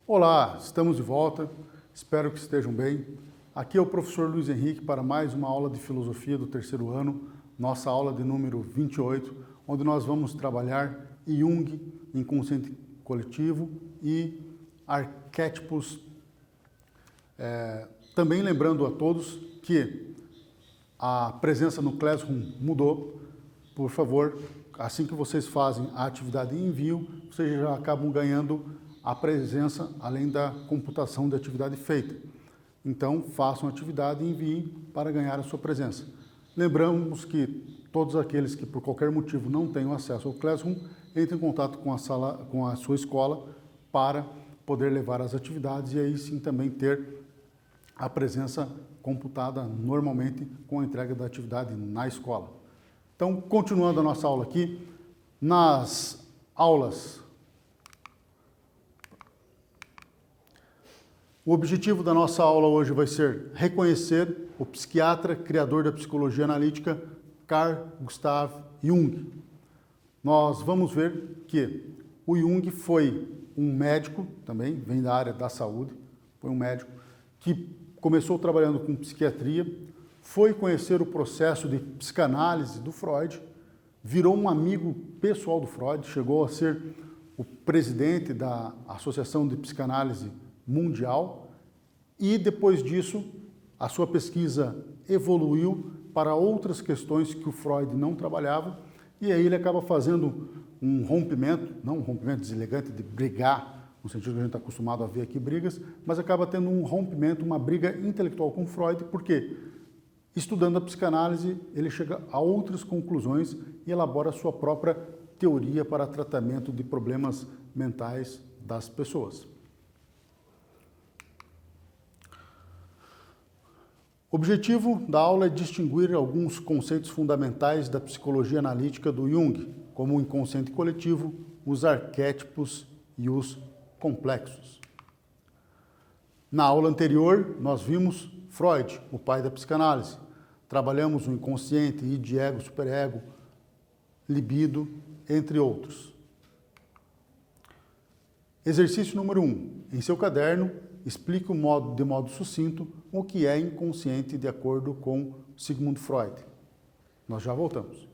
Olá, estamos de volta, espero que estejam bem. Aqui é o professor Luiz Henrique para mais uma aula de filosofia do terceiro ano, nossa aula de número 28, onde nós vamos trabalhar Jung, inconsciente coletivo e arquétipos. Também lembrando a todos que a presença no Classroom mudou. Por favor, assim que vocês fazem a atividade de envio, vocês já acabam ganhando a presença, além da computação da atividade feita. Então, façam a atividade e enviem para ganhar a sua presença. Lembramos que todos aqueles que por qualquer motivo não tenham acesso ao Classroom, entrem em contato com a sua escola para poder levar as atividades e aí sim também ter a presença computada normalmente com a entrega da atividade na escola. Então, continuando a nossa aula aqui, nas aulas, o objetivo da nossa aula hoje vai ser reconhecer o psiquiatra, criador da psicologia analítica, Carl Gustav Jung. Nós vamos ver que o Jung foi um médico, também vem da área da saúde, foi um médico que começou trabalhando com psiquiatria, foi conhecer o processo de psicanálise do Freud, virou um amigo pessoal do Freud, chegou a ser o presidente da Associação de Psicanálise Mundial e depois disso a sua pesquisa evoluiu para outras questões que o Freud não trabalhava e aí ele acaba fazendo um rompimento, não um rompimento deselegante de brigar, no sentido que a gente está acostumado a ver aqui brigas, mas acaba tendo um rompimento, uma briga intelectual com Freud, porque estudando a psicanálise ele chega a outras conclusões e elabora a sua própria teoria para tratamento de problemas mentais das pessoas. O objetivo da aula é distinguir alguns conceitos fundamentais da psicologia analítica do Jung, como o inconsciente coletivo, os arquétipos e os complexos. Na aula anterior, nós vimos Freud, o pai da psicanálise. Trabalhamos o inconsciente, id, ego, superego, libido, entre outros. Exercício número 1. Em seu caderno, explique de modo sucinto o que é inconsciente de acordo com Sigmund Freud. Nós já voltamos.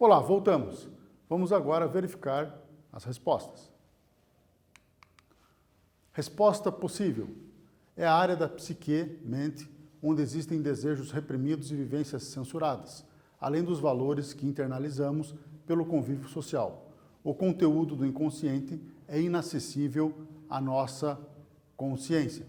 Olá, voltamos. Vamos agora verificar as respostas. Resposta possível. É a área da psique, mente, onde existem desejos reprimidos e vivências censuradas, além dos valores que internalizamos pelo convívio social. O conteúdo do inconsciente é inacessível à nossa consciência.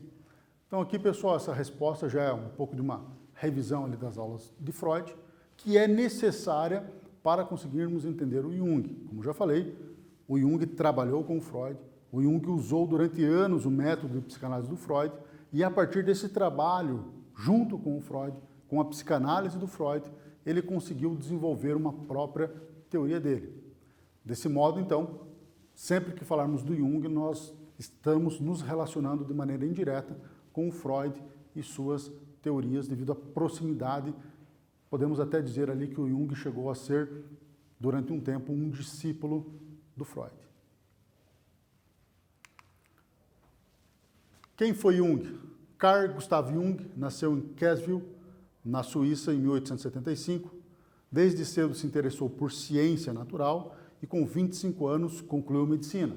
Então aqui, pessoal, essa resposta já é um pouco de uma revisão ali das aulas de Freud, que é necessária para conseguirmos entender o Jung. Como já falei, o Jung trabalhou com o Freud, o Jung usou durante anos o método de psicanálise do Freud, e a partir desse trabalho, junto com o Freud, com a psicanálise do Freud, ele conseguiu desenvolver uma própria teoria dele. Desse modo, então, sempre que falarmos do Jung, nós estamos nos relacionando de maneira indireta com o Freud e suas teorias devido à proximidade. Podemos até dizer ali que o Jung chegou a ser, durante um tempo, um discípulo do Freud. Quem foi Jung? Carl Gustav Jung nasceu em Kessel, na Suíça, em 1875. Desde cedo se interessou por ciência natural e com 25 anos concluiu medicina.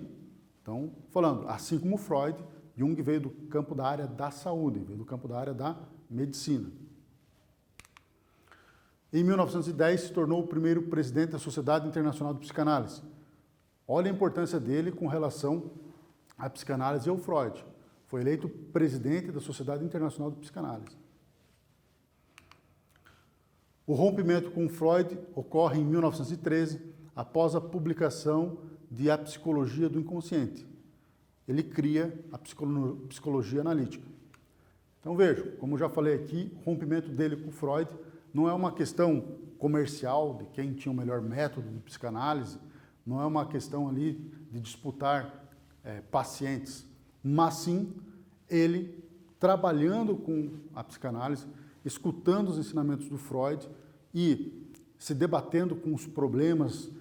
Então, falando, assim como Freud, Jung veio do campo da área da saúde, veio do campo da área da medicina. Em 1910, se tornou o primeiro presidente da Sociedade Internacional de Psicanálise. Olha a importância dele com relação à psicanálise e ao Freud. Foi eleito presidente da Sociedade Internacional de Psicanálise. O rompimento com Freud ocorre em 1913, após a publicação de A Psicologia do Inconsciente. Ele cria a psicologia analítica. Então vejam, como já falei aqui, o rompimento dele com Freud não é uma questão comercial de quem tinha o melhor método de psicanálise, não é uma questão ali de disputar pacientes, mas sim ele trabalhando com a psicanálise, escutando os ensinamentos do Freud e se debatendo com os problemas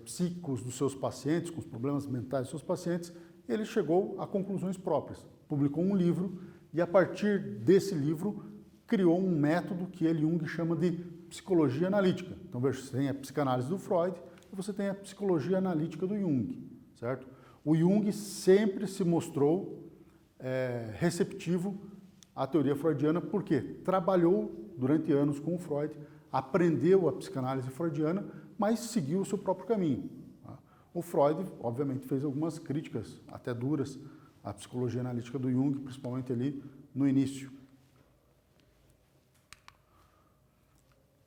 psíquicos dos seus pacientes, com os problemas mentais dos seus pacientes, ele chegou a conclusões próprias. Publicou um livro e, a partir desse livro, criou um método que ele, Jung, chama de psicologia analítica. Então, veja, você tem a psicanálise do Freud e você tem a psicologia analítica do Jung, certo? O Jung sempre se mostrou receptivo à teoria freudiana porque trabalhou durante anos com o Freud, aprendeu a psicanálise freudiana, mas seguiu o seu próprio caminho. Tá? O Freud, obviamente, fez algumas críticas, até duras, à psicologia analítica do Jung, principalmente ali no início.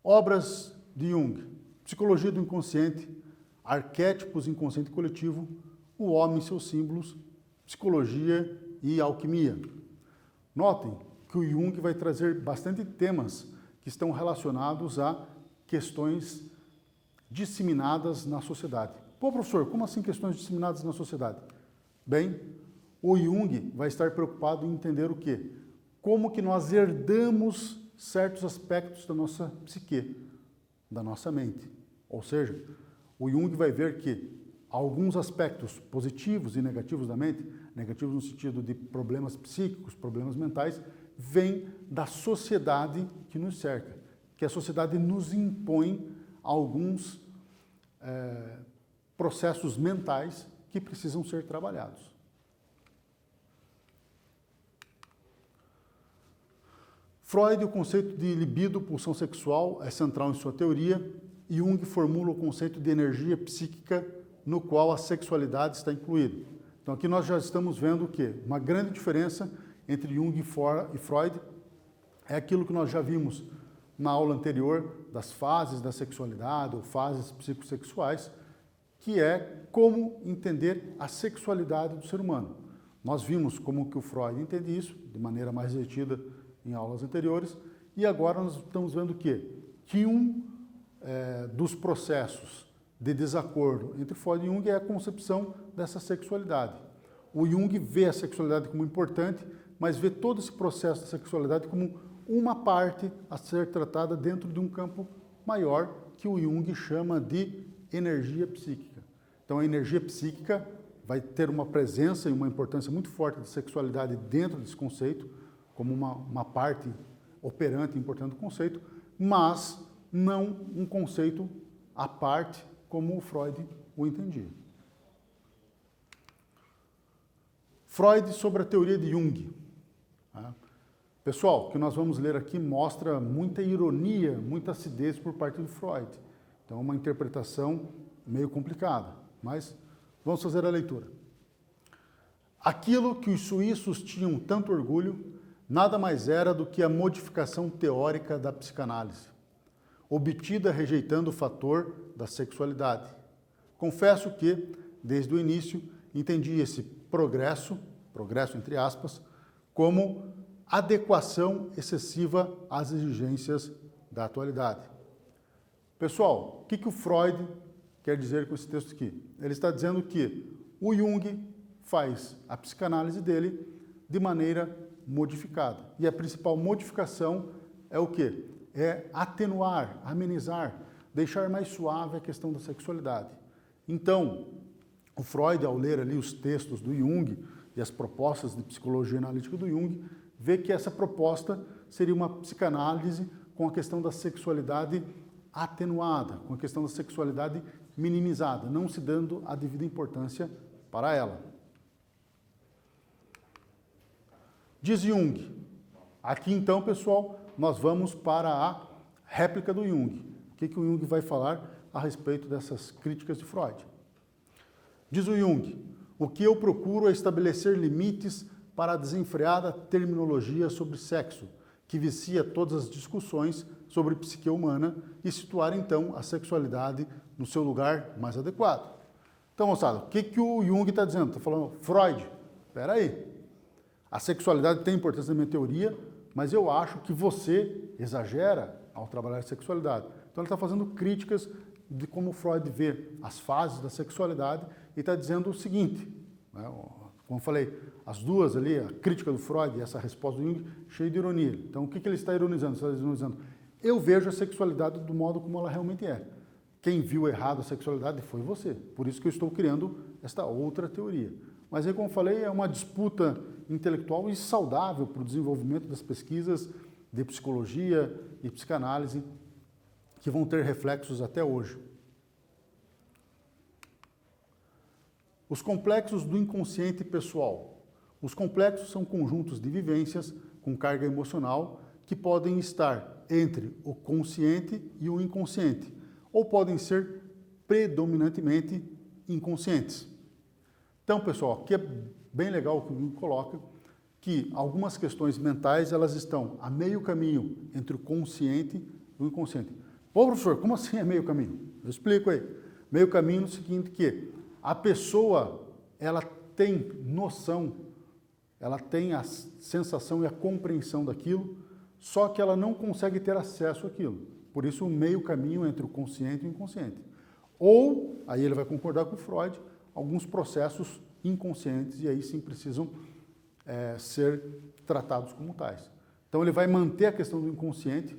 Obras de Jung: Psicologia do Inconsciente, Arquétipos Inconsciente Coletivo, O Homem e seus Símbolos, Psicologia e Alquimia. Notem que o Jung vai trazer bastante temas que estão relacionados a questões disseminadas na sociedade. Pô, professor, como assim questões disseminadas na sociedade? Bem, o Jung vai estar preocupado em entender o quê? Como que nós herdamos certos aspectos da nossa psique, da nossa mente. Ou seja, o Jung vai ver que alguns aspectos positivos e negativos da mente, negativos no sentido de problemas psíquicos, problemas mentais, vêm da sociedade que nos cerca, que a sociedade nos impõe alguns processos mentais que precisam ser trabalhados. Freud, o conceito de libido, pulsão sexual, é central em sua teoria, e Jung formula o conceito de energia psíquica, no qual a sexualidade está incluída. Então aqui nós já estamos vendo o quê? Uma grande diferença entre Jung e Freud é aquilo que nós já vimos na aula anterior das fases da sexualidade ou fases psicossexuais, que é como entender a sexualidade do ser humano. Nós vimos como que o Freud entende isso, de maneira mais detida em aulas anteriores, e agora nós estamos vendo o quê? Que dos processos de desacordo entre Freud e Jung é a concepção dessa sexualidade. O Jung vê a sexualidade como importante, mas vê todo esse processo da sexualidade como uma parte a ser tratada dentro de um campo maior que o Jung chama de energia psíquica. Então a energia psíquica vai ter uma presença e uma importância muito forte da sexualidade dentro desse conceito, como uma parte operante e importante do conceito, mas não um conceito à parte, como o Freud o entendia. Freud sobre a teoria de Jung. Pessoal, o que nós vamos ler aqui mostra muita ironia, muita acidez por parte de Freud. Então, é uma interpretação meio complicada, mas vamos fazer a leitura. Aquilo que os suíços tinham tanto orgulho, nada mais era do que a modificação teórica da psicanálise, obtida rejeitando o fator da sexualidade. Confesso que, desde o início, entendi esse progresso entre aspas, como adequação excessiva às exigências da atualidade. Pessoal, o que o Freud quer dizer com esse texto aqui? Ele está dizendo que o Jung faz a psicanálise dele de maneira modificada. E a principal modificação é o quê? É atenuar, amenizar, deixar mais suave a questão da sexualidade. Então, o Freud, ao ler ali os textos do Jung e as propostas de psicologia analítica do Jung, vê que essa proposta seria uma psicanálise com a questão da sexualidade atenuada, com a questão da sexualidade minimizada, não se dando a devida importância para ela. Diz Jung. Aqui então, pessoal, nós vamos para a réplica do Jung. O que o Jung vai falar a respeito dessas críticas de Freud? Diz o Jung, o que eu procuro é estabelecer limites para a desenfreada terminologia sobre sexo, que vicia todas as discussões sobre psique humana e situar então a sexualidade no seu lugar mais adequado. Então, moçada, o que o Jung está dizendo? Está falando, Freud, espera aí, a sexualidade tem importância na minha teoria, mas eu acho que você exagera ao trabalhar a sexualidade. Então ele está fazendo críticas de como Freud vê as fases da sexualidade e está dizendo o seguinte, né, como eu falei, as duas ali, a crítica do Freud e essa resposta do Jung, cheia de ironia. Então o que ele está ironizando? Ele está ironizando, eu vejo a sexualidade do modo como ela realmente é. Quem viu errado a sexualidade foi você. Por isso que eu estou criando esta outra teoria. Mas aí, como eu falei, é uma disputa intelectual e saudável para o desenvolvimento das pesquisas de psicologia e psicanálise que vão ter reflexos até hoje. Os complexos do inconsciente pessoal. Os complexos são conjuntos de vivências com carga emocional que podem estar entre o consciente e o inconsciente, ou podem ser predominantemente inconscientes. Então, pessoal, aqui é bem legal o que o Jung coloca, que algumas questões mentais elas estão a meio caminho entre o consciente e o inconsciente. Pô, professor, como assim é meio caminho? Eu explico aí. Meio caminho no seguinte que a pessoa, ela tem noção, ela tem a sensação e a compreensão daquilo, só que ela não consegue ter acesso àquilo. Por isso, o meio caminho entre o consciente e o inconsciente. Ou, aí ele vai concordar com o Freud, alguns processos inconscientes, e aí sim precisam ser tratados como tais. Então ele vai manter a questão do inconsciente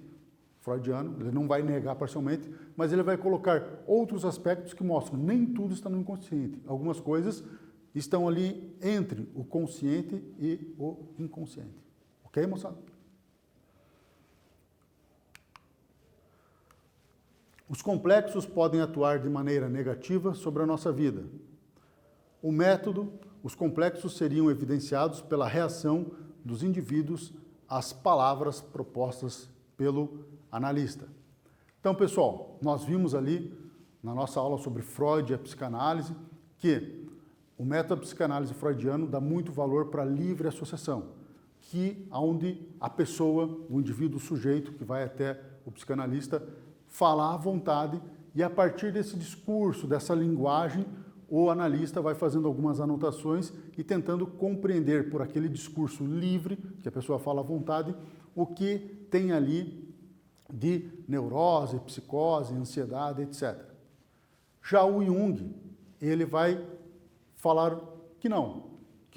freudiano, ele não vai negar parcialmente, mas ele vai colocar outros aspectos que mostram que nem tudo está no inconsciente. Algumas coisas estão ali entre o consciente e o inconsciente. Ok, moçada? Os complexos podem atuar de maneira negativa sobre a nossa vida. O método, os complexos seriam evidenciados pela reação dos indivíduos às palavras propostas pelo analista. Então, pessoal, nós vimos ali na nossa aula sobre Freud e a psicanálise que o método psicanálise freudiano dá muito valor para a livre associação, que onde a pessoa, o indivíduo, o sujeito que vai até o psicanalista falar à vontade e a partir desse discurso, dessa linguagem, o analista vai fazendo algumas anotações e tentando compreender por aquele discurso livre, que a pessoa fala à vontade, o que tem ali de neurose, psicose, ansiedade, etc. Já o Jung, ele vai falar que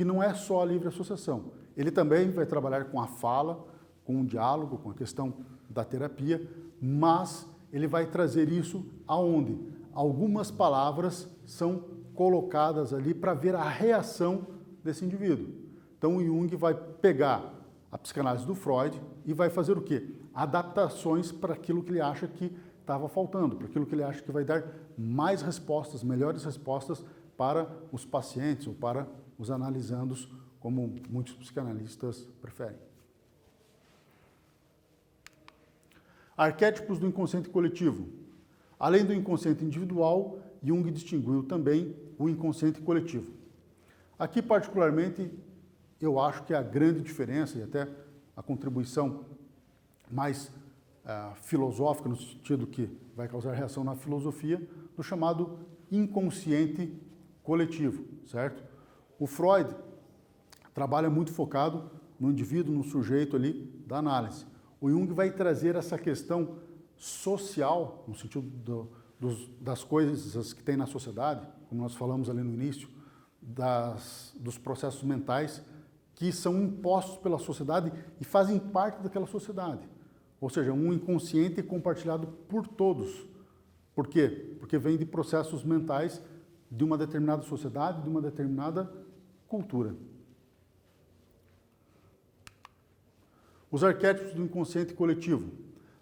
não é só a livre associação. Ele também vai trabalhar com a fala, com o diálogo, com a questão da terapia, mas ele vai trazer isso aonde algumas palavras são colocadas ali para ver a reação desse indivíduo. Então o Jung vai pegar a psicanálise do Freud e vai fazer o quê? Adaptações para aquilo que ele acha que estava faltando, para aquilo que ele acha que vai dar mais respostas, melhores respostas para os pacientes ou para os analisandos, como muitos psicanalistas preferem. Arquétipos do inconsciente coletivo. Além do inconsciente individual, Jung distinguiu também o inconsciente coletivo. Aqui, particularmente, eu acho que a grande diferença e até a contribuição mais filosófica, no sentido que vai causar reação na filosofia, do chamado inconsciente coletivo, certo? O Freud trabalha muito focado no indivíduo, no sujeito ali da análise. O Jung vai trazer essa questão social, no sentido das coisas que tem na sociedade, como nós falamos ali no início, dos processos mentais que são impostos pela sociedade e fazem parte daquela sociedade. Ou seja, um inconsciente compartilhado por todos. Por quê? Porque vem de processos mentais de uma determinada sociedade, de uma determinada cultura. Os arquétipos do inconsciente coletivo.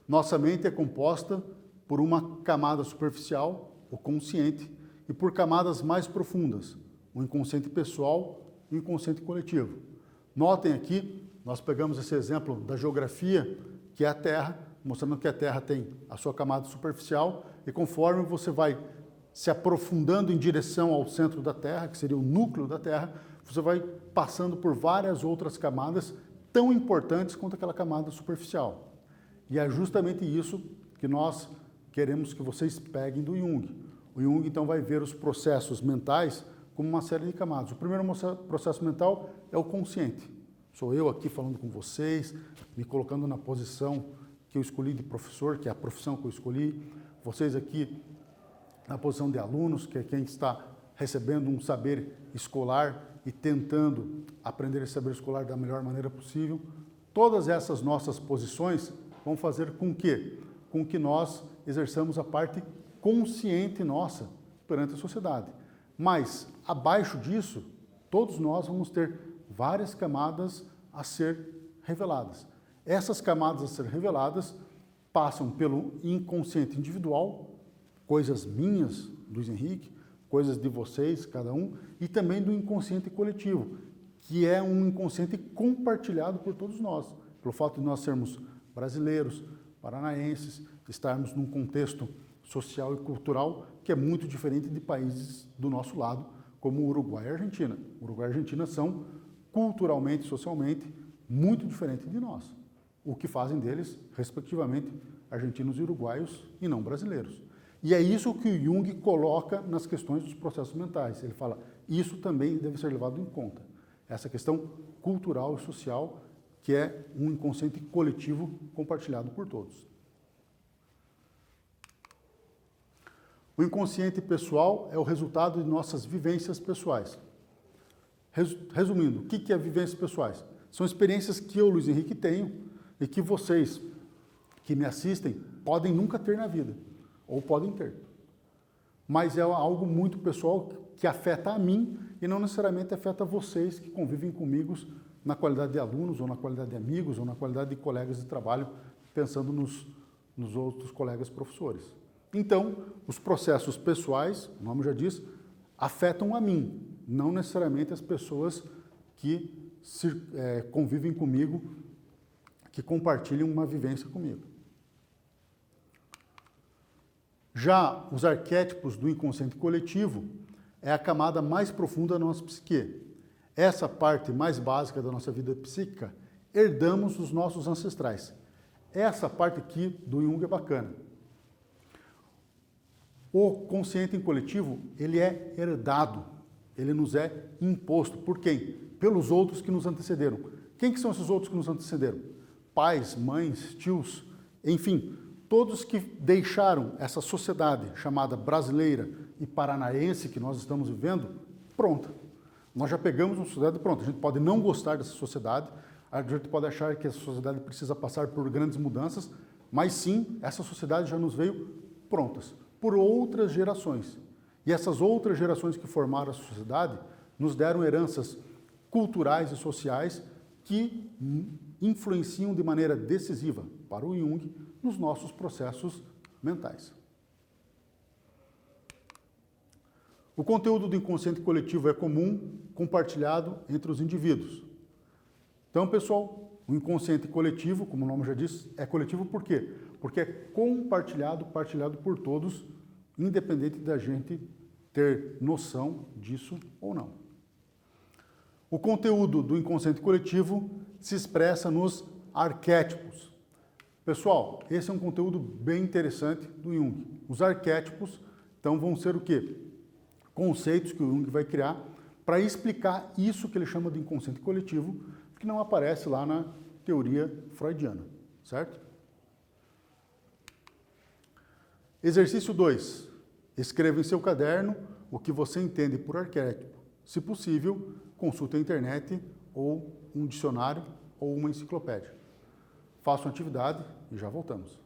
Nossa mente é composta por uma camada superficial, o consciente, e por camadas mais profundas, o inconsciente pessoal e o inconsciente coletivo. Notem aqui, nós pegamos esse exemplo da geografia, que é a Terra, mostrando que a Terra tem a sua camada superficial, e conforme você vai se aprofundando em direção ao centro da Terra, que seria o núcleo da Terra, você vai passando por várias outras camadas tão importantes quanto aquela camada superficial. E é justamente isso que nós queremos que vocês peguem do Jung. O Jung, então, vai ver os processos mentais como uma série de camadas. O primeiro processo mental é o consciente. Sou eu aqui falando com vocês, me colocando na posição que eu escolhi de professor, que é a profissão que eu escolhi. Vocês aqui na posição de alunos, que é quem está recebendo um saber escolar e tentando aprender esse saber escolar da melhor maneira possível. Todas essas nossas posições vão fazer com que nós exerçamos a parte consciente nossa perante a sociedade. Mas, abaixo disso, todos nós vamos ter várias camadas a ser reveladas. Essas camadas a ser reveladas passam pelo inconsciente individual, coisas minhas, Luiz Henrique, coisas de vocês, cada um, e também do inconsciente coletivo, que é um inconsciente compartilhado por todos nós, pelo fato de nós sermos brasileiros, paranaenses, estarmos num contexto social e cultural que é muito diferente de países do nosso lado, como o Uruguai e a Argentina. O Uruguai e a Argentina são culturalmente, socialmente, muito diferentes de nós, o que fazem deles, respectivamente, argentinos e uruguaios e não brasileiros. E é isso que o Jung coloca nas questões dos processos mentais. Ele fala, isso também deve ser levado em conta. Essa questão cultural e social, que é um inconsciente coletivo compartilhado por todos. O inconsciente pessoal é o resultado de nossas vivências pessoais. Resumindo, o que é vivências pessoais? São experiências que eu, Luiz Henrique, tenho e que vocês que me assistem podem nunca ter na vida, ou podem ter. Mas é algo muito pessoal que afeta a mim e não necessariamente afeta vocês que convivem comigo na qualidade de alunos, ou na qualidade de amigos, ou na qualidade de colegas de trabalho, pensando nos outros colegas professores. Então, os processos pessoais, o nome já diz, afetam a mim, não necessariamente as pessoas que convivem comigo, que compartilham uma vivência comigo. Já os arquétipos do inconsciente coletivo é a camada mais profunda da nossa psique. Essa parte mais básica da nossa vida psíquica, herdamos dos nossos ancestrais. Essa parte aqui do Jung é bacana. O consciente coletivo, ele é herdado, ele nos é imposto. Por quem? Pelos outros que nos antecederam. Quem que são esses outros que nos antecederam? Pais, mães, tios, enfim, todos que deixaram essa sociedade chamada brasileira e paranaense que nós estamos vivendo, pronta. Nós já pegamos uma sociedade pronta. A gente pode não gostar dessa sociedade, a gente pode achar que essa sociedade precisa passar por grandes mudanças, mas sim, essa sociedade já nos veio prontas, por outras gerações. E essas outras gerações que formaram a sociedade nos deram heranças culturais e sociais que influenciam de maneira decisiva para o Jung nos nossos processos mentais. O conteúdo do inconsciente coletivo é comum, compartilhado entre os indivíduos. Então, pessoal, o inconsciente coletivo, como o nome já diz, é coletivo por quê? Porque é compartilhado, partilhado por todos, independente da gente ter noção disso ou não. O conteúdo do inconsciente coletivo se expressa nos arquétipos. Pessoal, esse é um conteúdo bem interessante do Jung. Os arquétipos, então, vão ser o quê? Conceitos que o Jung vai criar para explicar isso que ele chama de inconsciente coletivo, que não aparece lá na teoria freudiana, certo? Exercício 2. Escreva em seu caderno o que você entende por arquétipo. Se possível, consulte a internet ou um dicionário ou uma enciclopédia. Faça uma atividade e já voltamos.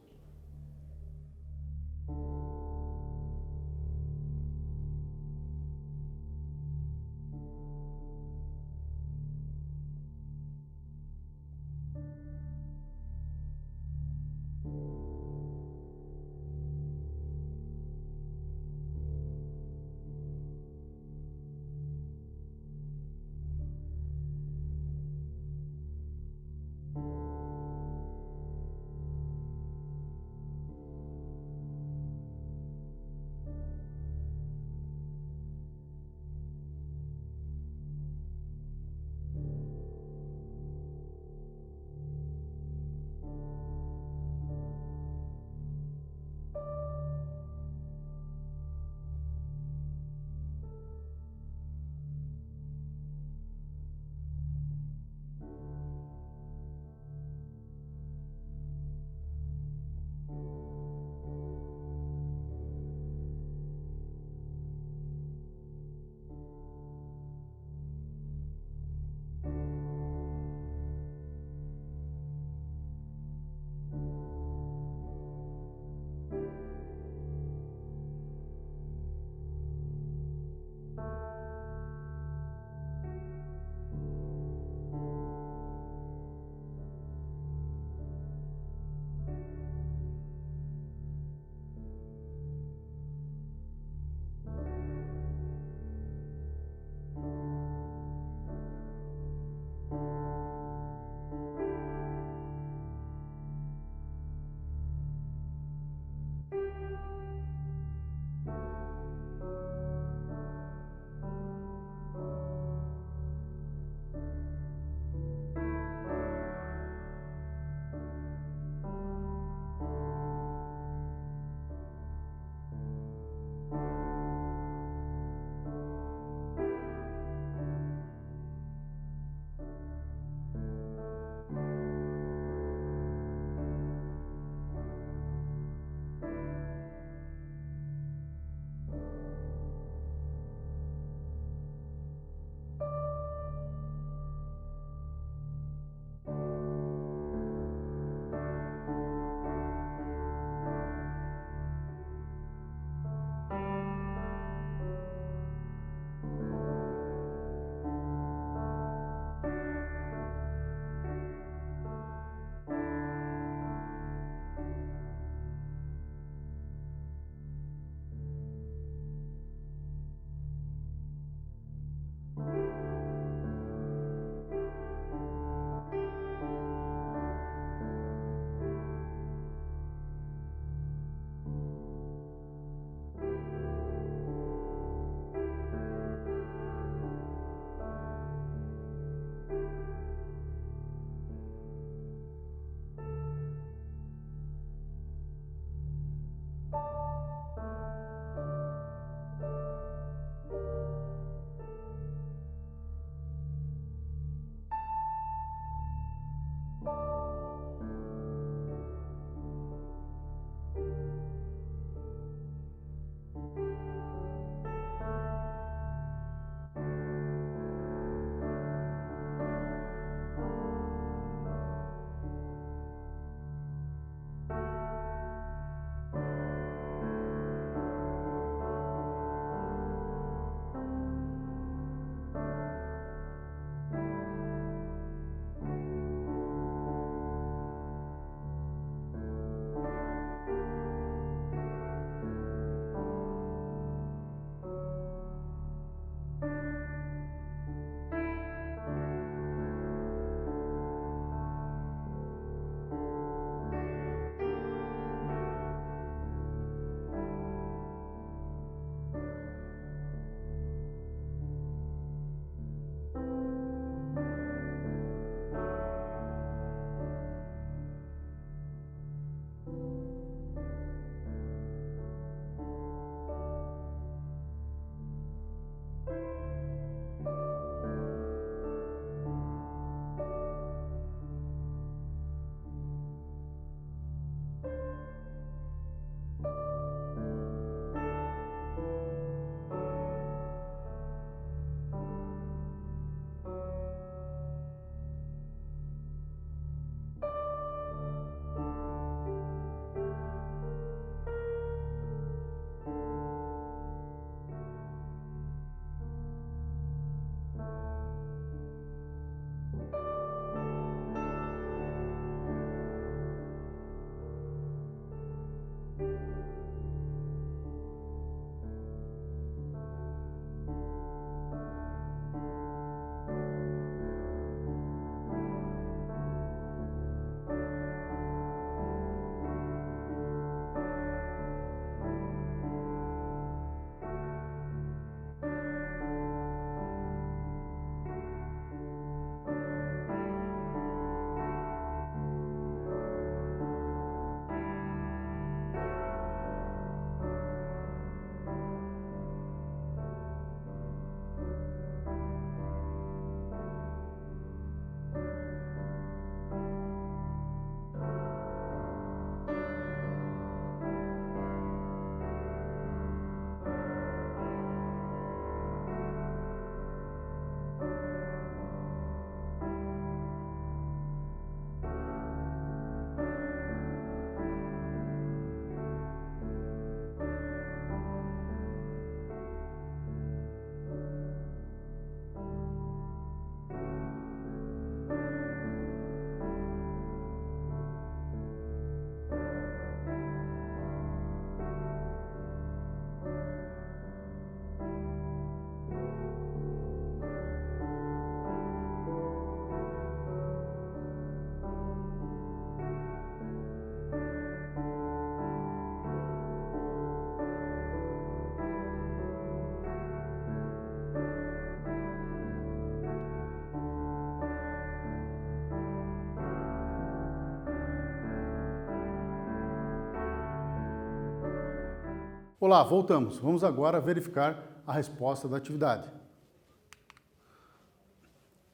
Olá, voltamos. Vamos agora verificar a resposta da atividade.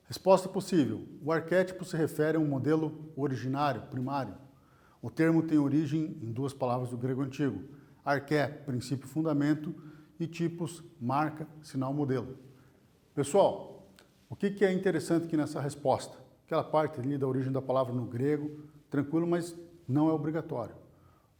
Resposta possível. O arquétipo se refere a um modelo originário, primário. O termo tem origem em duas palavras do grego antigo. Arqué, princípio, fundamento, e tipos, marca, sinal, modelo. Pessoal, o que é interessante aqui nessa resposta? Aquela parte ali da origem da palavra no grego, tranquilo, mas não é obrigatório.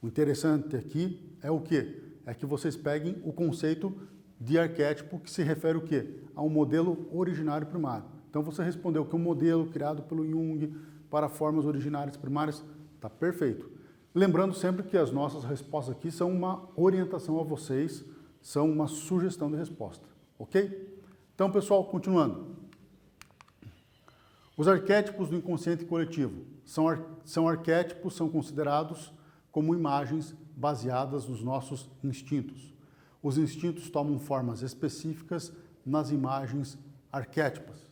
O interessante aqui é o quê? É que vocês peguem o conceito de arquétipo que se refere o quê? A um modelo originário primário. Então você respondeu que um modelo criado pelo Jung para formas originárias primárias está perfeito. Lembrando sempre que as nossas respostas aqui são uma orientação a vocês, são uma sugestão de resposta, ok? Então, pessoal, continuando. Os arquétipos do inconsciente coletivo são arquétipos, são considerados como imagens baseadas nos nossos instintos. Os instintos tomam formas específicas nas imagens arquétipicas.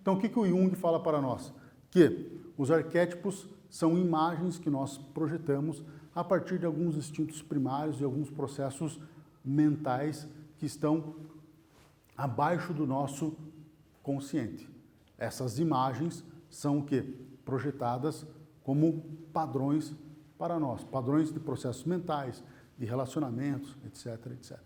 Então, o que o Jung fala para nós? Que os arquétipos são imagens que nós projetamos a partir de alguns instintos primários e alguns processos mentais que estão abaixo do nosso consciente. Essas imagens são o quê? Projetadas como padrões para nós, padrões de processos mentais, de relacionamentos, etc, etc.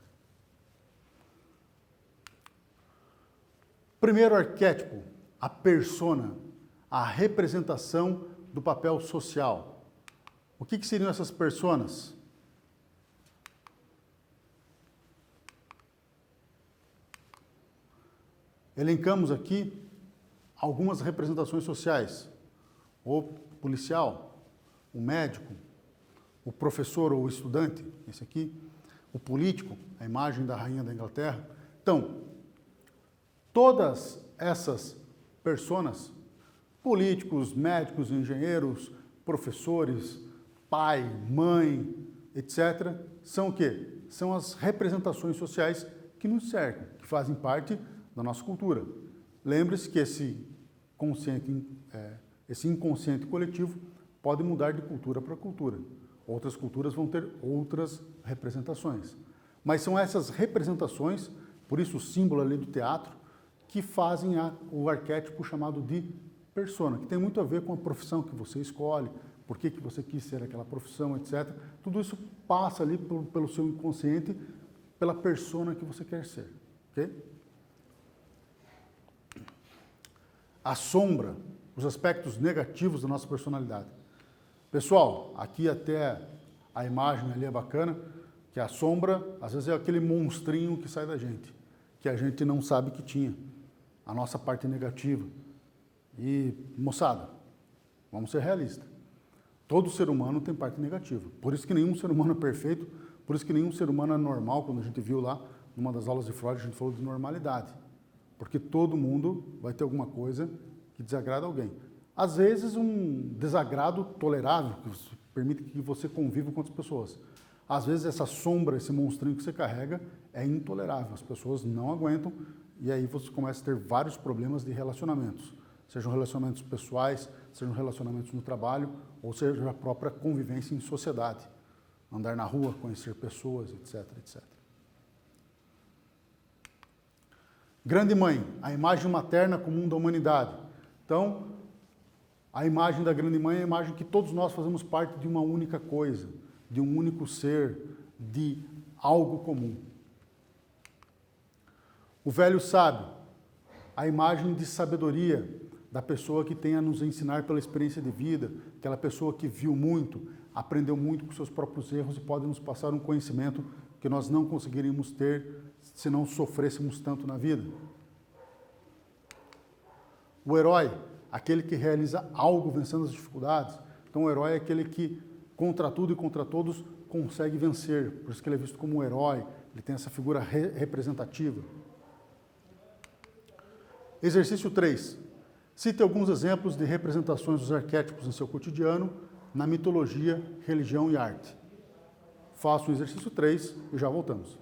Primeiro arquétipo, a persona, a representação do papel social. O que seriam essas personas? Elencamos aqui algumas representações sociais. O policial, o médico, o professor ou o estudante, esse aqui, o político, a imagem da rainha da Inglaterra. Então, todas essas personas, políticos, médicos, engenheiros, professores, pai, mãe, etc., são o quê? São as representações sociais que nos cercam, que fazem parte da nossa cultura. Lembre-se que esse inconsciente coletivo pode mudar de cultura para cultura. Outras culturas vão ter outras representações. Mas são essas representações, por isso o símbolo ali do teatro, que fazem o arquétipo chamado de persona, que tem muito a ver com a profissão que você escolhe, por que você quis ser aquela profissão, etc. Tudo isso passa ali pelo seu inconsciente, pela persona que você quer ser. Okay? A sombra, os aspectos negativos da nossa personalidade. Pessoal, aqui até a imagem ali é bacana, que a sombra, às vezes é aquele monstrinho que sai da gente, que a gente não sabe que tinha, a nossa parte negativa. E, moçada, vamos ser realistas. Todo ser humano tem parte negativa. Por isso que nenhum ser humano é perfeito, por isso que nenhum ser humano é normal. Quando a gente viu lá, numa das aulas de Freud, a gente falou de normalidade. Porque todo mundo vai ter alguma coisa que desagrada alguém. Às vezes, um desagrado tolerável, que permite que você conviva com outras pessoas. Às vezes, essa sombra, esse monstrinho que você carrega, é intolerável. As pessoas não aguentam e aí você começa a ter vários problemas de relacionamentos. Sejam relacionamentos pessoais, sejam relacionamentos no trabalho, ou seja, a própria convivência em sociedade. Andar na rua, conhecer pessoas, etc, etc. Grande Mãe, a imagem materna comum da humanidade. Então, a imagem da Grande Mãe é a imagem que todos nós fazemos parte de uma única coisa, de um único ser, de algo comum. O Velho Sábio, a imagem de sabedoria da pessoa que tem a nos ensinar pela experiência de vida, aquela pessoa que viu muito, aprendeu muito com seus próprios erros e pode nos passar um conhecimento que nós não conseguiríamos ter se não sofrêssemos tanto na vida. O herói, aquele que realiza algo vencendo as dificuldades. Então o herói é aquele que, contra tudo e contra todos, consegue vencer. Por isso que ele é visto como um herói, ele tem essa figura representativa. Exercício 3. Cite alguns exemplos de representações dos arquétipos em seu cotidiano, na mitologia, religião e arte. Faça o exercício 3 e já voltamos.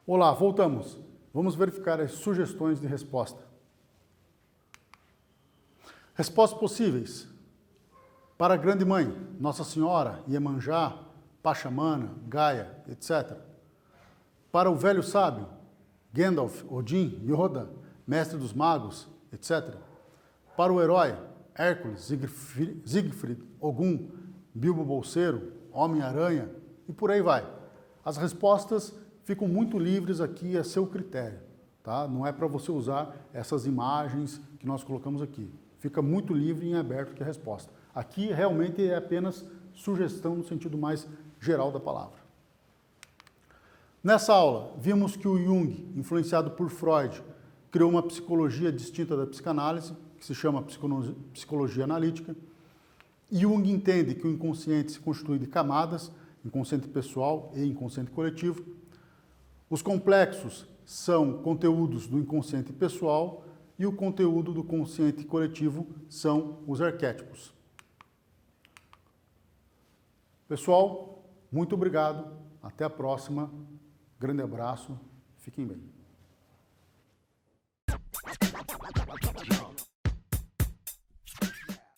Olá, voltamos. Vamos verificar as sugestões de resposta. Respostas possíveis. Para a Grande Mãe, Nossa Senhora, Iemanjá, Pachamama, Gaia, etc. Para o Velho Sábio, Gandalf, Odin, Yoda, Mestre dos Magos, etc. Para o Herói, Hércules, Siegfried, Ogum, Bilbo Bolseiro, Homem-Aranha e por aí vai. As respostas ficam muito livres aqui a seu critério, tá? Não é para você usar essas imagens que nós colocamos aqui. Fica muito livre e em aberto aqui a resposta. Aqui realmente é apenas sugestão no sentido mais geral da palavra. Nessa aula, vimos que o Jung, influenciado por Freud, criou uma psicologia distinta da psicanálise, que se chama psicologia analítica. Jung entende que o inconsciente se constitui de camadas, inconsciente pessoal e inconsciente coletivo. Os complexos são conteúdos do inconsciente pessoal e o conteúdo do consciente coletivo são os arquétipos. Pessoal, muito obrigado. Até a próxima. Grande abraço. Fiquem bem.